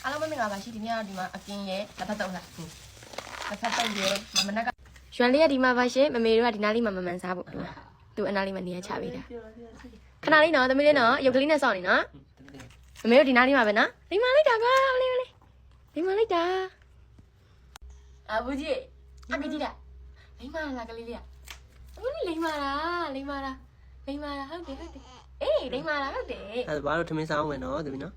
အားလုံးပဲမင်္ဂလာပါရှင်ဒီနေ့ကတော့ဒီမှာအကင်းရဲ့တစ်ဖက်တုံးလားတစ်ဖက်တုံးရဲ့မနက်ကရွှန်လေးကဒီမှာပါရှင်မမေတို့ကဒီနားလေးမှာမမှန်စားဖို့သူအနားလေးမှာနေရချပေးတာခဏလေးနော်သမီးလေးနော်ရုပ်ကလေးနဲ့စောင့်နေနော်မမေတို့ဒီနားလေးမှာပဲနော်လိမ္မာလိုက်တာပါလေးလေးလိမ္မာလိုက်တာအဘူကြီးအမေကြီးလားလိမ္မာလားကလေးလေးအခုလိမ္မာလားလိမ္မာလားလိမ္မာလားဟုတ်တယ်ဟုတ်တယ်အေးလိမ္မာလားဟုတ်တယ်အဲ့ဒါဘာလို့ထမင်းစားအောင်မယ်နော်သမီးနော်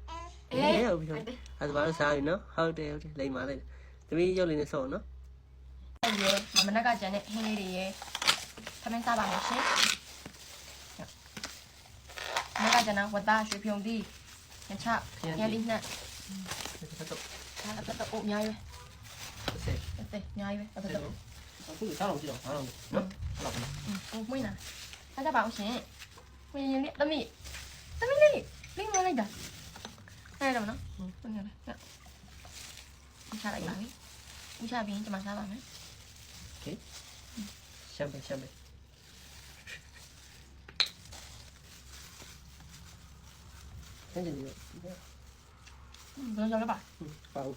အေးဟုတ်ပြီဟုတ်ပြီအဲ့ဒါဘာလို့စားပြီနော်ဟုတ်တယ်ဟုတ်တယ်လိမ္မာလိုက်သမီးရုပ်လေးနဲ့စောနော်ရဲ့မနက်ကကျန်တဲ့ဟင်းလေးတွေရဲ့ထမင်းစားပါမယ်ရှင်မနက်ကကျန်တဲ့ဝတ်သားရွှေဖြုံသီးညချညလေးနဲ့ဒါတော့အိုးအများကြီးပဲဆက်အများကြီးပဲဒါတော့အခုစားအောင်ကြည့်တော့စားအောင်နော်ဟုတ်ပါဘူးမွေးနာစားကြပါအောင်ရှင်မင်းရင်လေးသမီးလေးလိမ့်မလိုက်တာအဲ့ဒါမနော်ဟုတ်နေလားညချလိုက်ပါပြီညချပြီးကျွန်မစားပါမယ်Okay. Champagne. Cái gì vậy? Rồi cho các bạn. Bao.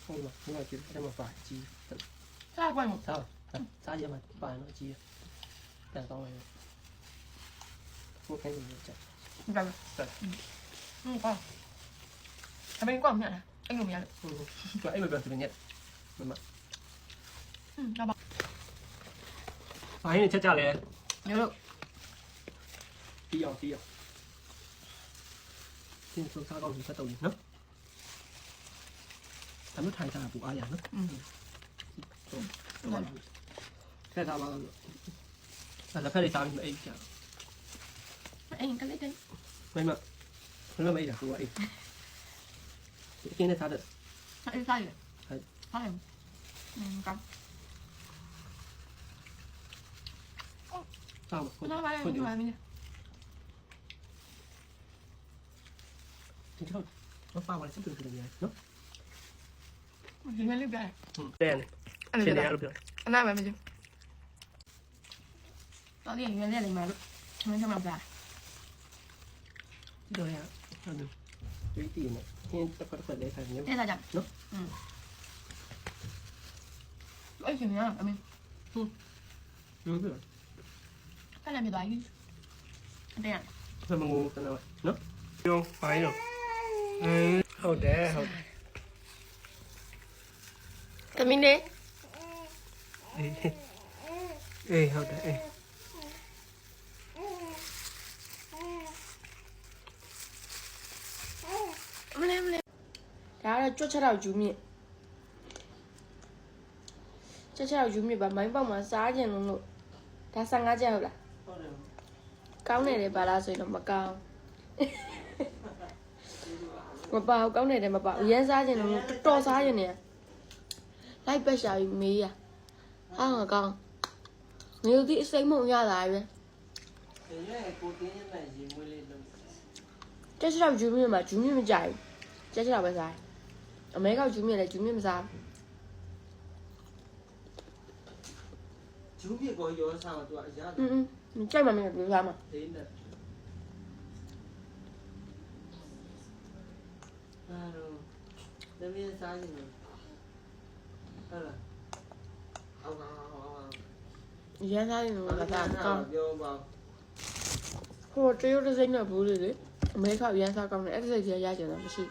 Không mà, nhưng mà cái mà phải chi. Sao quay một sao? Sao vậy mà phải nó chi. Đàn con này. Có cái gì vậy? Rồi. Con. Thằng bên con nhận à? Anh dùng nhận. Vậy mà thì mình nhận. Mà. Cho bạn. Phải này chắc này. Nhớ được. Tí rồi. Xin xuống sao con thì sao tàu gì nữa. Tắm nước thay ra phụ ai vậy nữa. Cái sao mà là phải đi sao nhưng mà em chả. Anh cái lấy đi. Mấy mà. Nó mấy là phụ ai. Cái này sao được. Sao em sai vậy? Sai rồi. Cầm. Sao mà nó phải không phải mình thì thôi nó pha vào sẽ từ từ này nó mình phải lấy cái đèn này trên này được rồi anh nói vậy mình chứ đó thì mình lấy mà mình không làm ra rồi hả được cái tiền này nên ta có phải để thành nhé đây là chẳng nó ấy thì nhá mình đúng rồi cái làm gì đấy đây à thôi mà ngủ cái nào nó vô phải rồi hậu đẻ cái mình đi ê hậu đẻ lên đó là chốt đầu chú miệng chốt đầu chú miệng bà mấy vòng mà giá gì nó đã sang ngã chèo là cáo này để bà la rồi nó mà cao mà bảo cáo này để mà bảo yên giá gì nó to giá gì nè lấy bây giờ mì à mà con nếu tí xây một nhà lại vậy chắc đầu chú miệng mà chú miệng chạy chắc đầu bây giờ ở mấy câu chú miệng này chú miệng sao chú biết có vô sao mà tụi giá mình chắc mà mình được làm à đến rồi rồi sao gì nữa là yên giá gì nữa là sao con hồ tiêu nó dính là bù đấy mấy câu yên sao con này ép dây ra cho nó xịn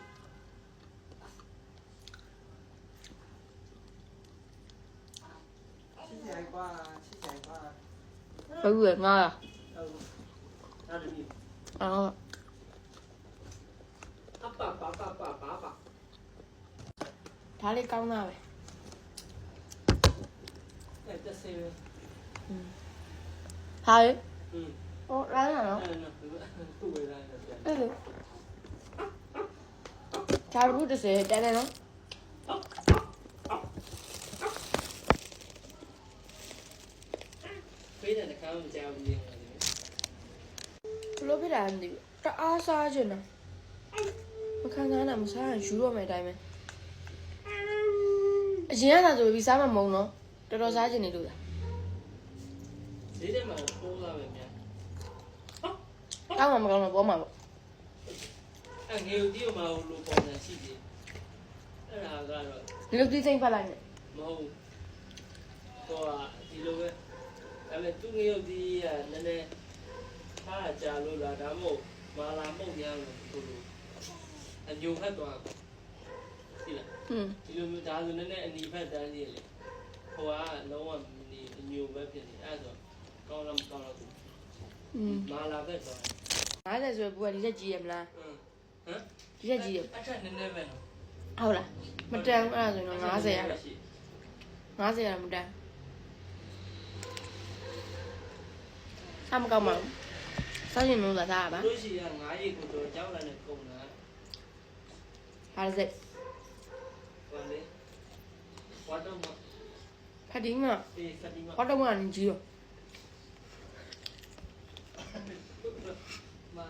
cái người ngon à thả lên câu nào vậy thả đi ô đấy là nó đây đi sao bút được sẽ chạy này nó biết là không chào gì lo biết làm gì đã xa chưa nào mà khang tháng nào mà xa hàng chú rồi mày đây mày chỉ là rồi vì sao mà mông nó đó xa chưa này được à tao mà còn là bố mà ငယ်ဦးဒီမှာလိုပုံစံရှိတယ်အဲ့ဒါကတော့ ဒီလိုသိစိမ့်ဖတ်လိုက်နဲ့ မဟုတ်တော့ဒီလိုပဲဒါပေမဲ့သူငယ်ဦးဒီကနည်းနည်းအားကြလို့လားဒါမှမဟုတ်မာလာမုတ်ရလို့ဆိုလို့အညိုဖက်သွားဒီလားဒီလိုမျိုးဒါဆိုနည်းနည်းအနီဖက်တန်းကြီးလေဟိုကလုံးဝဒီအညိုပဲဖြစ်နေအဲ့ဆိုကောင်းလားမကောင်းလားသူမာလာပဲသွား 50ဆိုဘူးကဒီချက်ကြီးရမလား ဟမ် ဒီချက်ကြီးရ အထက်နည်းနည်းပဲနော် ဟုတ်လားမတန်ဘူးအဲ့ဒါဆိုတော့50ရတော့50ရမတန်အမကောင်းမလားစောင်းရင်လို့သာပါ လို့ရှိရ9ရေကိုတော့ကြောက်လာနေကုန်တာ ဟာစက် ဟောလေဝါတော့မ ဖတ်ဒီမှာ အေးစတိမ ဟောတော့မှန်ကြီးရော မာ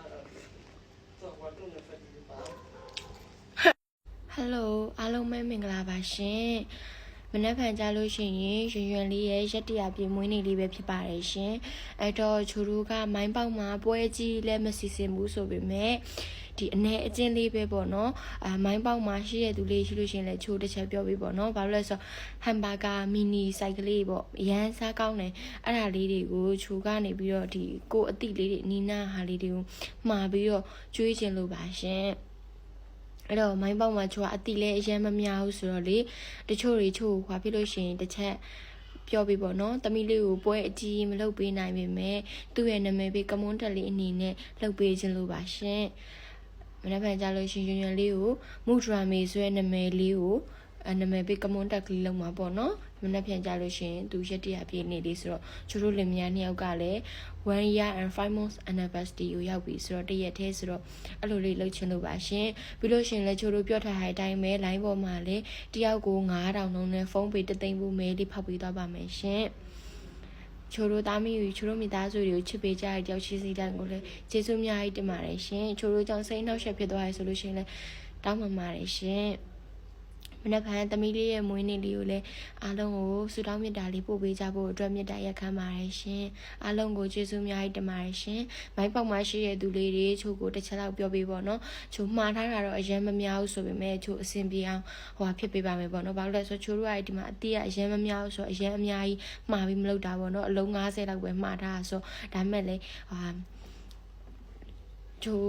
တော့ဝါတော့နဲ့ဖက်ဒီပါ ဟယ်လိုအားလုံးပဲမင်္ဂလာပါရှင်မနက်ဖြန်ကြလို့ရှိရင်ရွံလေးရဲ့ရက်တရာပြည့်မွေးနေ့လေးပဲဖြစ်ပါတယ်ရှင်အဲ့တော့ချိုတို့ကမိုင်းပေါက်မှာပွဲကြီးလည်းမစီစဉ်ဘူးဆိုပေမဲ့ဒီအနေအချင်းလေးပဲပေါ့နော်မိုင်းပေါက်မှာရှိရသူလေးရှိလို့ရှိရင်လည်းချိုတစ်ချက်ပြောပြပေါ့နော်ဘာလို့လဲဆိုတော့ဟမ်ဘာဂါမီနီစိုက်ကလေးပေါ့အရန်စားကောင်းတယ်အဲ့ဒါလေးတွေကိုချိုကနေပြီးတော့ဒီကိုအတိလေးတွေနီနာဟာလေးတွေကိုမှာပြီးတော့ကျွေးခြင်းလို့ပါရှင်အဲ့တော့မိုင်းပေါက်မှာချိုကအတိလဲအရင်မများဘူးဆိုတော့လေတချို့တွေချို့ခွာဖြစ်လို့ရှိရင်တစ်ချက်ပြောပြပေါ့နော်တမီးလေးကိုပွဲအကြီးမလုပ်ပေးနိုင်ပေမဲ့သူ့ရဲ့နာမည်ပေးကမွန်းတက်လေးအနေနဲ့လုပ်ပေးခြင်းလို့ပါရှင်မနေ့ကကြလို့ရှိရင်ရွံ့လေးကိုမူဒရာမေဆိုတဲ့နာမည်လေးကိုနာမည်ပေးကမွန်းတက်ကလေးလုံးမှာပေါ့နော်မနေ့ပြန်ကြလို့ရှိရင်သူရက်တရပြည့်နေလေးဆိုတော့ချိုတို့လင်မယားနှစ်ယောက်ကလည်း1 year and 5 months anniversary ကိုရောက်ပြီဆိုတော့တရက်သေးဆိုတော့အဲ့လိုလေးလုပ်ချင်လို့ပါရှင်ပြီးလို့ရှိရင်လည်းချိုတို့ပြောထားတဲ့အတိုင်းပဲ line ပေါ်မှာလည်းတယောက်ကို9000နှုန်းနဲ့ဖုန်းပေး3သိန်းဘူးမဲလေးဖောက်ပေးသွားပါမယ်ရှင်ချိုတို့သားမီးချိုတို့မိသားစုတွေကိုချစ်ပေးကြတဲ့တယောက်ရှိစီတိုင်းကိုလည်းကျေးဇူးအများကြီးတင်ပါတယ်ရှင်ချိုတို့ကြောင့်စိတ်နှောက်ယှက်ဖြစ်သွားရဆိုလို့ရှိရင်လည်းတောင်းပန်ပါတယ်ရှင်မနက်ဖြန်သမီးလေးရဲ့မွေးနေ့လေးကိုလည်းအားလုံးကိုဆုတောင်းမေတ္တာလေးပို့ပေးကြဖို့အတွက်မေတ္တာရက်ခံပါတယ်ရှင်အားလုံးကိုကျေးဇူးအများကြီးတင်ပါတယ်ရှင်မိုင်းပေါက်မှာရှိတဲ့သူလေးတွေချို့ကိုတစ်ချက်လောက်ပြောပေးပေါ့နော်ချို့မှားထားတာတော့အရင်မများဘူးဆိုပေမဲ့ချို့အဆင်ပြေအောင်ဟိုဖြစ်ပေးပါမယ်ပေါ့နော်ဘာလို့လဲဆိုချို့တို့ကဒီမှာအတိအရင်မများဘူးဆိုအရင်အများကြီးမှားပြီးမလုပ်တာပေါ့နော်အလုံး90လောက်ပဲမှားထားတာဆိုဒါမဲ့လေချို့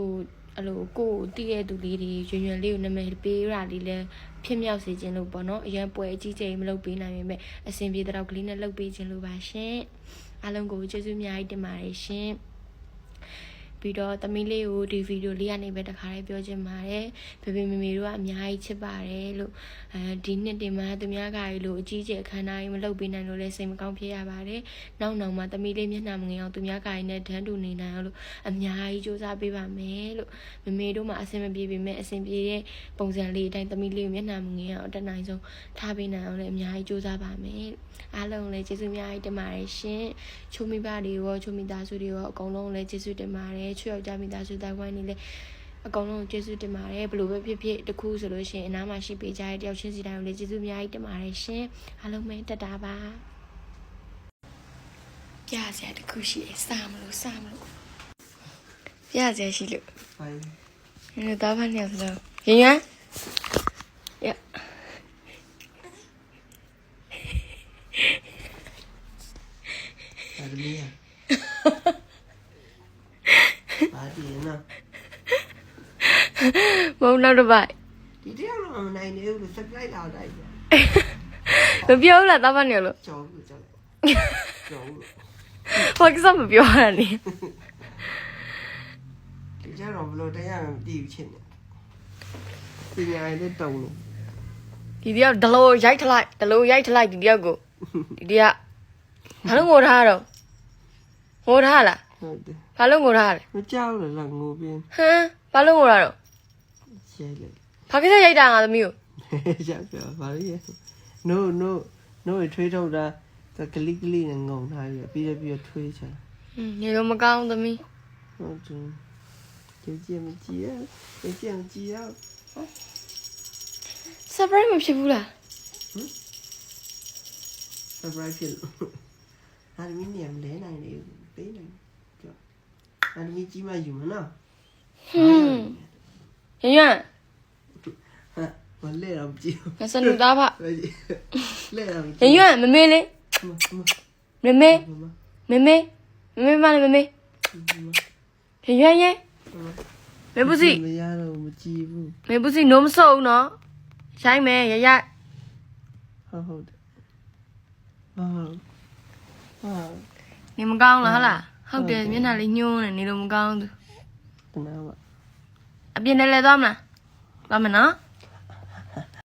အဲ့လိုကိုတည့်ရဲ့သူလေးတွေရွံ့လေးကိုနာမည်ပေးရလေးလဲဖြစ်မြောက်စေခြင်းလို့ပေါ့နော်အရင်ပွဲအကြီးကျယ်မလုပ်ပေးနိုင်ပေမဲ့အဆင်ပြေတဲ့တော့ကလေးနဲ့လုပ်ပေးခြင်းလို့ပါရှင်အားလုံးကိုကျေးဇူးအများကြီးတင်ပါတယ်ရှင်ပြီးတော့သမီးလေးကိုဒီဗီဒီယိုလေးကနေပဲတခါလေးပြောချင်ပါတယ်ဖေဖေမေမေတို့ကအများကြီးချစ်ပါတယ်လို့ဒီနှစ်တင်မှာသူများကကြီးလို့အကြီးကျယ်အခမ်းအနားကြီးမလုပ်ပေးနိုင်လို့လည်းစိတ်မကောင်းဖြစ်ရပါတယ်နောက်နောက်မှာသမီးလေးမျက်နှာမငယ်အောင်သူများကကြီးနဲ့တန်းတူနေနိုင်အောင်လို့အများကြီးစူးစမ်းပေးပါမယ်လို့မေမေတို့မှာအဆင်မပြေပေမဲ့အဆင်ပြေတဲ့ပုံစံလေးအတိုင်းသမီးလေးမျက်နှာမငယ်အောင်အတက်နိုင်ဆုံးထားပေးနိုင်အောင်လည်းအများကြီးစူးစမ်းပါမယ်အားလုံးလည်းကျေးဇူးအများကြီးတင်ပါတယ်ရှင်ချိုမိဘတွေရောချိုမိသားစုတွေရောအကုန်လုံးလည်းကျေးဇူးတင်ပါတယ်ချွေယောက်ျားမိသားစုတိုင်းဝိုင်းနေလည်းအကောင်လုံးကျေးဇူးတင်ပါတယ်ဘလို့ပဲဖြစ်ဖြစ်တခုဆိုလို့ရှိရင်အနားမှာရှိပေးကြတဲ့တယောက်ချင်းစီတိုင်းကိုလည်းကျေးဇူးအများကြီးတင်ပါတယ်ရှင်အားလုံးပဲတက်တာပါပြစရာတခုရှိတယ်စမလို့ပြစရာရှိလို့ Fine. 你打饭了是吧？圆圆，呀， ဒါသမီးอ่ะဘာဒီနော် 冇那个吧？ ဒီတယောက်တော့မနိုင်နေဘူး surprise လာလိုက်တယ် 不表了，打饭了了， ကြောက်ဘူးကြောက်ဘူး 我给什么表了你？ ဒီကြတော့ဘလို့တရားမသိဘူးချင်းနေပညာရည်တုံနေ ဒီတယောက်ဒလိုရိုက်ထလိုက်ဒီတယောက်ကိုဒီတယောက်ဘာလို့ငိုထားတော့ငိုထားလား ဟုတ်တယ် ဘာလို့ငိုထားလဲ မကြောက်လည်းငိုပြင်း ဟမ်ဘာလို့ငိုတာတော့ ရှဲလေ ဘာကိစ္စရိုက်တာငါသမီးကို ကြောက်ပြောဘာလို့ no ထွေးထုတ်တာကလိကလိနဲ့ငုံထားပြီးပြီးထွေးချာ နေတော့မကောင်းသမီး ဟုတ်တယ်ကြည့်မကြည့်ရကြည့်ရ surprise မဖြစ်ဘူးလား surprise ဖြစ်လို့ဒါမင်းနေမလဲနိုင်လေပေးနိုင်ကြောက်ဒါမင်းကြီးမယူမနော်圆圆，我累了不急，那是你打吧？累了不急。圆圆，妹妹嘞？妹妹，妈妈，妹妹，妹妹嘛嘞？妹妹，圆圆耶？没不是，没压了，我们继续，没不是，弄手呢？下面爷爷，好好的，好好，好，你们讲了好啦，好的，面那里牛呢，你都没讲的，等下吧。啊，别来来咱们啦，咱们呢？